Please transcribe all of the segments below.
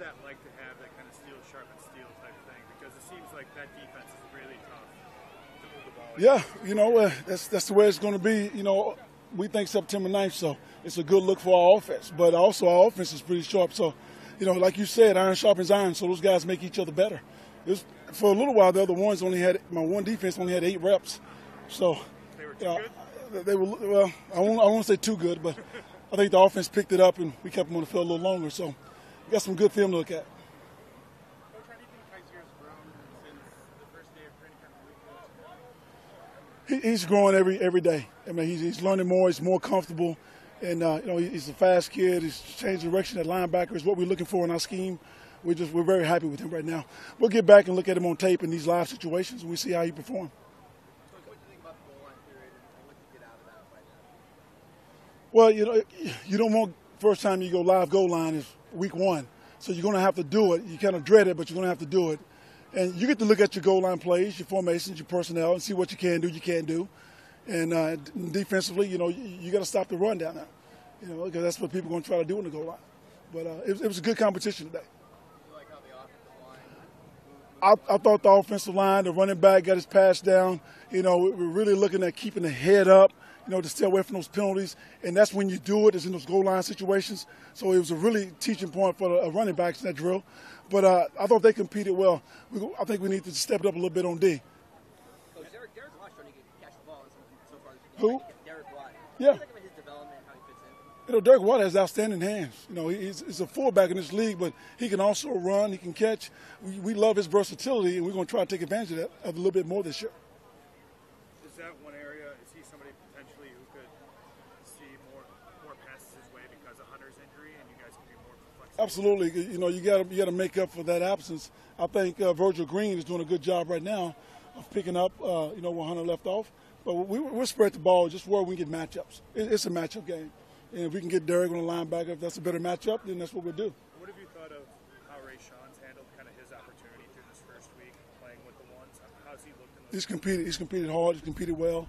that like to have that kind of steel sharpen steel type thing? Because it seems like that defense is really tough to move the ball. Yeah, that's the way it's going to be. We think September 9th, so it's a good look for our offense. But also our offense is pretty sharp. So, like you said, iron sharpens iron, so those guys make each other better. For a little while, the other ones my one defense only had 8 reps. So They were too good? They were, well, I won't say too good, but I think the offense picked it up and we kept them on the field a little longer. So we got some good film to look at. Coach, how do you think Kaiser's grown since the first day of training camp? He's growing every day. I mean, he's learning more. He's more comfortable, and he's a fast kid. He's changed direction at linebacker. Is what we're looking for in our scheme. We're very happy with him right now. We'll get back and look at him on tape in these live situations, and we see how he performs. What do you think about the goal line period and what you get out of that right now? Well, you don't want first time you go live goal line is week 1, so you're going to have to do it. You kind of dread it, but you're going to have to do it. And you get to look at your goal line plays, your formations, your personnel, and see what you can do, you can't do. And defensively, you got to stop the run down there, because that's what people are going to try to do in the goal line. But it was a good competition today. You like how the offensive line I thought the offensive line, the running back got his pass down. We're really looking at keeping the head up, to stay away from those penalties. And that's when you do it, is in those goal line situations. So it was a really teaching point for the running backs in that drill. But I thought they competed well. I think we need to step it up a little bit on D. Coach, Derek Watt's trying to catch the ball so far this Who? game. Derek Watt. Yeah. What do you think about his development, how he fits in? Derek Watt has outstanding hands. He's a fullback in this league, but he can also run, he can catch. We love his versatility, and we're going to try to take advantage of that a little bit more this year. Is that one area, is he somebody potentially who could see more passes his way because of Hunter's injury, and you guys can be more flexible? Absolutely. You got to make up for that absence. I think Virgil Green is doing a good job right now of picking up, where Hunter left off. But we'll spread the ball just where we get matchups. It's a matchup game. And if we can get Derek on the linebacker, if that's a better matchup, then that's what we'll do. What have you thought of how Rayshon's handled kind of his opportunity through this first week playing with the ones? How's he looked in those? He's competed hard. He's competed well.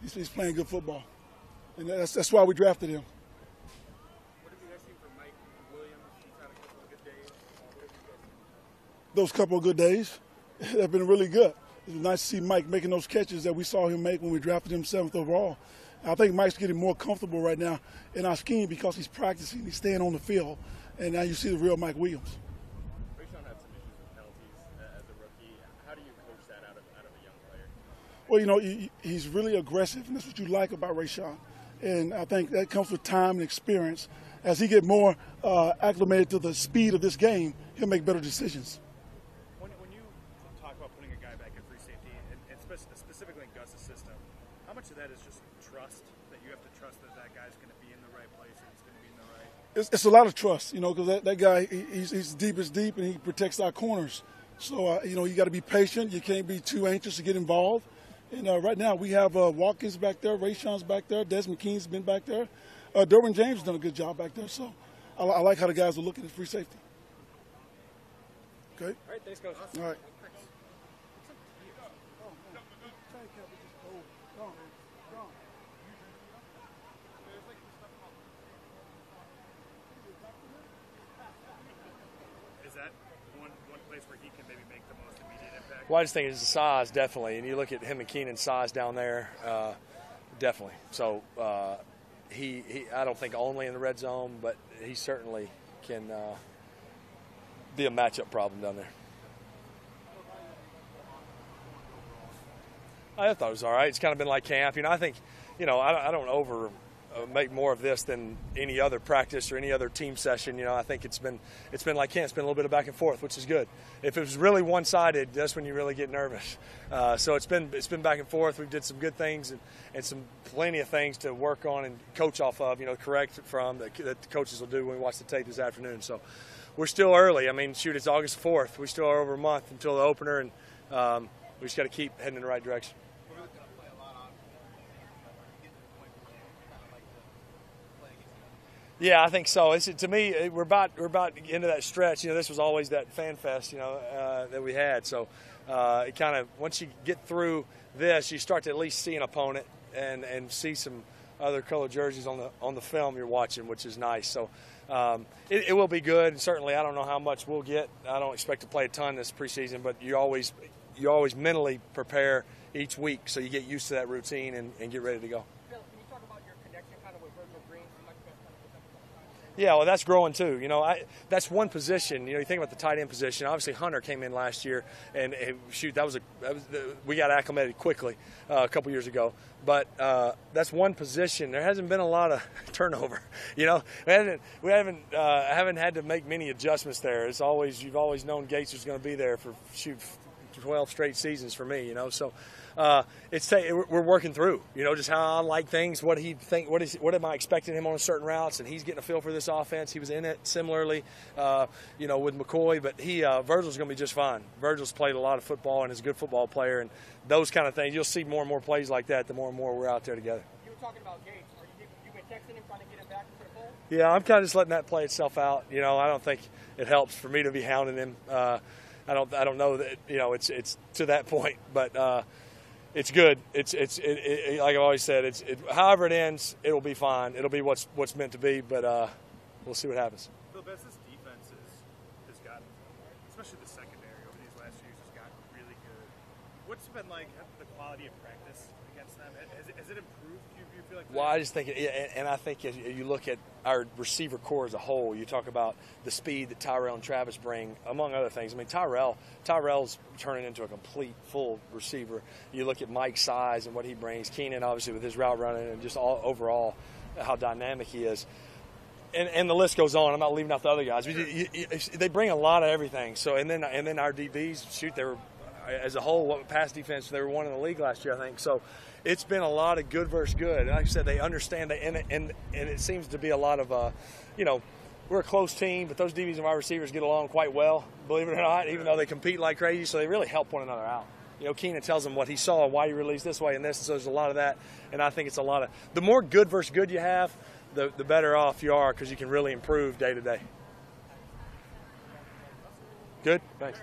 He's playing good football. And that's why we drafted him. What have you guys seen from Mike Williams? He's had a couple of good days. What have you guys seen? Those couple of good days have been really good. It was nice to see Mike making those catches that we saw him make when we drafted him 7th overall. I think Mike's getting more comfortable right now in our scheme because he's practicing, he's staying on the field, and now you see the real Mike Williams. Rayshon had some issues with penalties as a rookie. How do you coach that out of a young player? Well, he's really aggressive, and that's what you like about Rayshon. And I think that comes with time and experience. As he gets more acclimated to the speed of this game, he'll make better decisions. When you talk about putting a guy back in free safety, and specifically in Gus's system, how much of that is just trust, that you have to trust that guy's going to be in the right place and he's going to be in the right? It's a lot of trust, because that guy, he's deep as deep, and he protects our corners. So, you got to be patient. You can't be too anxious to get involved. And right now we have Watkins back there, Rayshon's back there, Desmond Keen's been back there. Derwin James has done a good job back there. So I like how the guys are looking at free safety. Okay? All right, thanks, Coach. All right. Is that one place where he can maybe make the most immediate impact? Well, I just think it's the size, definitely. And you look at him and Keenan's size down there, definitely. So he I don't think only in the red zone, but he certainly can be a matchup problem down there. I thought it was all right. It's kind of been like camp. I think, I don't make more of this than any other practice or any other team session. I think it's been like camp. It's been a little bit of back and forth, which is good. If it was really one-sided, that's when you really get nervous. So it's been back and forth. We did some good things and some plenty of things to work on and coach off of. Correct from that the coaches will do when we watch the tape this afternoon. So we're still early. It's August 4th. We still are over a month until the opener, and we just got to keep heading in the right direction. Yeah, I think so. To me, we're about into that stretch. This was always that fan fest, that we had. So it kind of, once you get through this, you start to at least see an opponent and see some other color jerseys on the film you're watching, which is nice. So it will be good. Certainly, I don't know how much we'll get. I don't expect to play a ton this preseason, but you always mentally prepare each week so you get used to that routine and get ready to go. Phil, can you talk about your connection kind of with Virgil Green? Yeah, well, that's growing too. You know, that's one position. You know, you think about the tight end position. Obviously, Hunter came in last year, and shoot, we got acclimated quickly a couple years ago. But that's one position. There hasn't been a lot of turnover. You know, we haven't had to make many adjustments there. You've always known Gates was going to be there for 12 straight seasons for me. You know, so. We're working through, you know, just how I like things, what am I expecting him on certain routes, and he's getting a feel for this offense. He was in it similarly, you know, with McCoy, but Virgil's going to be just fine. Virgil's played a lot of football and is a good football player, and those kind of things. You'll see more and more plays like that the more and more we're out there together. You were talking about Gates. You've been texting him, trying to get him back into the fold? Yeah, I'm kind of just letting that play itself out. You know, I don't think it helps for me to be hounding him. I don't know that, you know, it's to that point, but. It's good. It's like I've always said. However it ends, it'll be fine. It'll be what's meant to be. But we'll see what happens. Phil, as this defense has gotten, especially the secondary over these last years, has gotten really good. What's been like the quality of practice against them? Has it improved? Do you feel like? Well, I just think, and I think as you look at our receiver core as a whole, you talk about the speed that Tyrell and Travis bring, among other things. I mean, Tyrell's turning into a complete, full receiver. You look at Mike's size and what he brings. Keenan, obviously, with his route running and just overall how dynamic he is. And the list goes on. I'm not leaving out the other guys. They bring a lot of everything. So and then our DBs, shoot, they were as a whole, what pass defense, they were one in the league last year, I think. So it's been a lot of good versus good. And like I said, they understand that, and it seems to be a lot of, you know, we're a close team, but those DBs and wide receivers get along quite well, believe it or not, even though they compete like crazy. So they really help one another out. You know, Keenan tells them what he saw, why he released this way and this, and so there's a lot of that. And I think it's a lot of – the more good versus good you have, the better off you are because you can really improve day to day. Good? Thanks.